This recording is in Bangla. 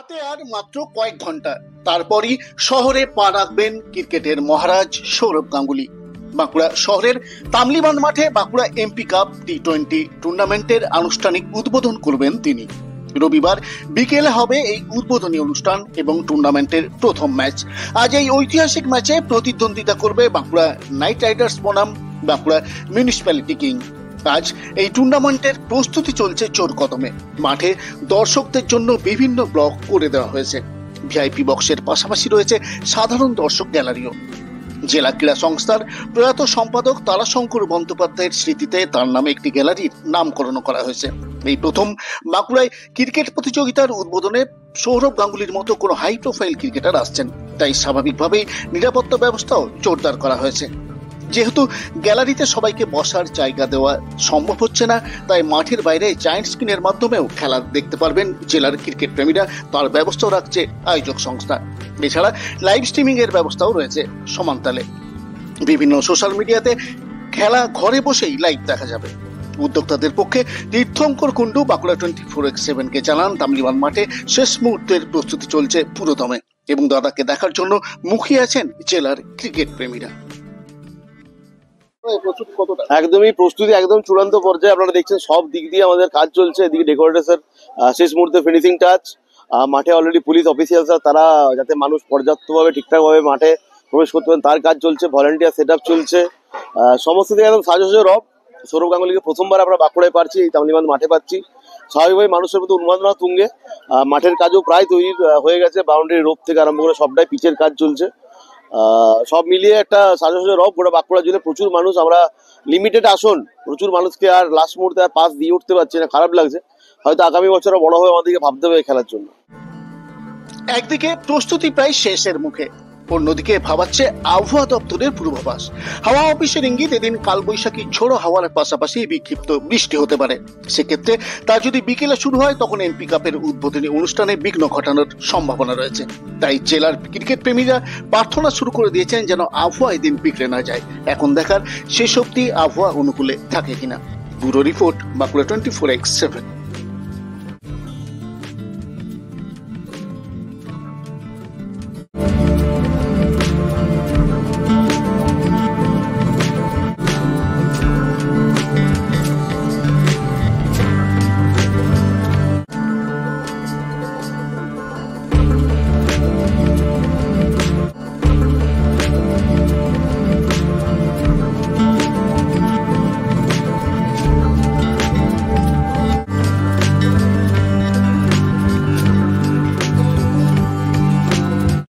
হাতে আর মাত্র কয়েক ঘন্টা, তারপরই শহরে পা রাখবেন ক্রিকেটের মহারাজ সৌরভ গাঙ্গুলি। বাঁকুড়া শহরের তামলিবান মাঠে বাঁকুড়া এমপি কাপ টি-20 টুর্নামেন্টের আনুষ্ঠানিক উদ্বোধন করবেন তিনি। রবিবার বিকেলে হবে এই উদ্বোধনী অনুষ্ঠান এবং টুর্নামেন্টের প্রথম ম্যাচ। আজ এই ঐতিহাসিক ম্যাচে প্রতিদ্বন্দ্বিতা করবে বাঁকুড়া নাইট রাইডার্স বনাম বাঁকুড়া মিউনিসিপ্যালিটি কিং। আজ এই টুর্নামেন্টের প্রস্তুতি চলছে জোর কদমে। মাঠে দর্শকদের জন্য বিভিন্ন ব্লক করে দেওয়া হয়েছে। ভিআইপি বক্সের পাশাপাশি রয়েছে সাধারণ দর্শক গ্যালারিও। জেলা ক্রীড়া সংস্থার প্রয়াত সম্পাদক তারাশঙ্কর বন্দ্যোপাধ্যায়ের স্মৃতিতে তার নামে একটি গ্যালারির নামকরণ করা হয়েছে। এই প্রথম বাঁকুড়ায় ক্রিকেট প্রতিযোগিতার উদ্বোধনে সৌরভ গাঙ্গুলির মতো কোনো হাই প্রোফাইল ক্রিকেটার আসছেন, তাই স্বাভাবিকভাবেই নিরাপত্তা ব্যবস্থাও জোরদার করা হয়েছে। যেহেতু গ্যালারিতে সবাইকে বসার জায়গা দেওয়া সম্ভব হচ্ছে না, তাই মাঠের বাইরে জায়ান্ট স্ক্রিনের মাধ্যমেও খেলা দেখতে পারবেন জেলার ক্রিকেট প্রেমীরা। তার ব্যবস্থাও রাখছে আয়োজক সংস্থা। এছাড়া লাইভ স্ট্রিমিং এর ব্যবস্থাও রয়েছে সমানতালে। বিভিন্ন সোশ্যাল মিডিয়াতে খেলা ঘরে বসেই লাইভ দেখা যাবে। উদ্যোক্তাদের পক্ষে তীর্থঙ্কর কুণ্ডু বাঁকুড়া 24x7 কে জানান, তামলিবান মাঠে শেষ মুহূর্তের প্রস্তুতি চলছে পুরোদমে এবং দাদাকে দেখার জন্য মুখিয়ে আছেন জেলার ক্রিকেট প্রেমীরা। একদমই প্রস্তুতি একদম চূড়ান্ত পর্যায়ে। আপনারা দেখছেন সব দিক দিয়ে আমাদের কাজ চলছে। এদিকে ডেকোরেটর শেষ মুহূর্তে ফিনিশিং টাচ। মাঠে অলরেডি পুলিশ অফিসিয়ালসরা তারা যাতে মানুষ পর্যাপ্তভাবে ঠিকঠাকভাবে মাঠে প্রবেশ করতে পারেন তার কাজ চলছে। ভলেন্টিয়ার সেট আপ চলছে। সমস্ত দিকে একদম সাজসজ্জা রব। সৌরভ গাঙ্গুলিকে প্রথমবার আমরা বাঁকুড়ায় পাচ্ছি, এই তামলিবান মাঠে পাচ্ছি। স্বাভাবিকভাবে মানুষের মধ্যে উন্মাদনা তুঙ্গে। মাঠের কাজও প্রায় তৈরি হয়ে গেছে। বাউন্ডারি রোপ থেকে আরম্ভ করে সবটাই পিচের কাজ চলছে। সব মিলিয়ে একটা সাজসজ্জা রব। গোটা বাঁকুড়া জুড়ে প্রচুর মানুষ। আমরা লিমিটেড আসন, প্রচুর মানুষকে আর লাস্ট মুহূর্তে আর পাস দিয়ে উঠতে পারছি না, খারাপ লাগছে। হয়তো আগামী বছর বড় হয়ে আমাদেরকে ভাবতে হবে খেলার জন্য। একদিকে প্রস্তুতি প্রায় শেষের মুখে, অন্যদিকে ভাবাচ্ছে আবহাওয়া দপ্তরের পূর্বাভাস। হাওয়া অফিসের ইঙ্গিত এদিন কালবৈশাখী ঝোড়ো হাওয়ার পাশাপাশি বিক্ষিপ্ত বৃষ্টি হতে পারে। সেক্ষেত্রে তা যদি বিকেলে শুরু হয় তখন এমপি কাপের উদ্বোধনী অনুষ্ঠানে বিঘ্ন ঘটানোর সম্ভাবনা রয়েছে। তাই জেলার ক্রিকেট প্রেমীরা প্রার্থনা শুরু করে দিয়েছেন যেন আবহাওয়া এদিন বিগড়ে না যায়। এখন দেখার শেষ অবধি আবহাওয়া অনুকূলে থাকে কিনা। Bureau report, Bankura 24x7।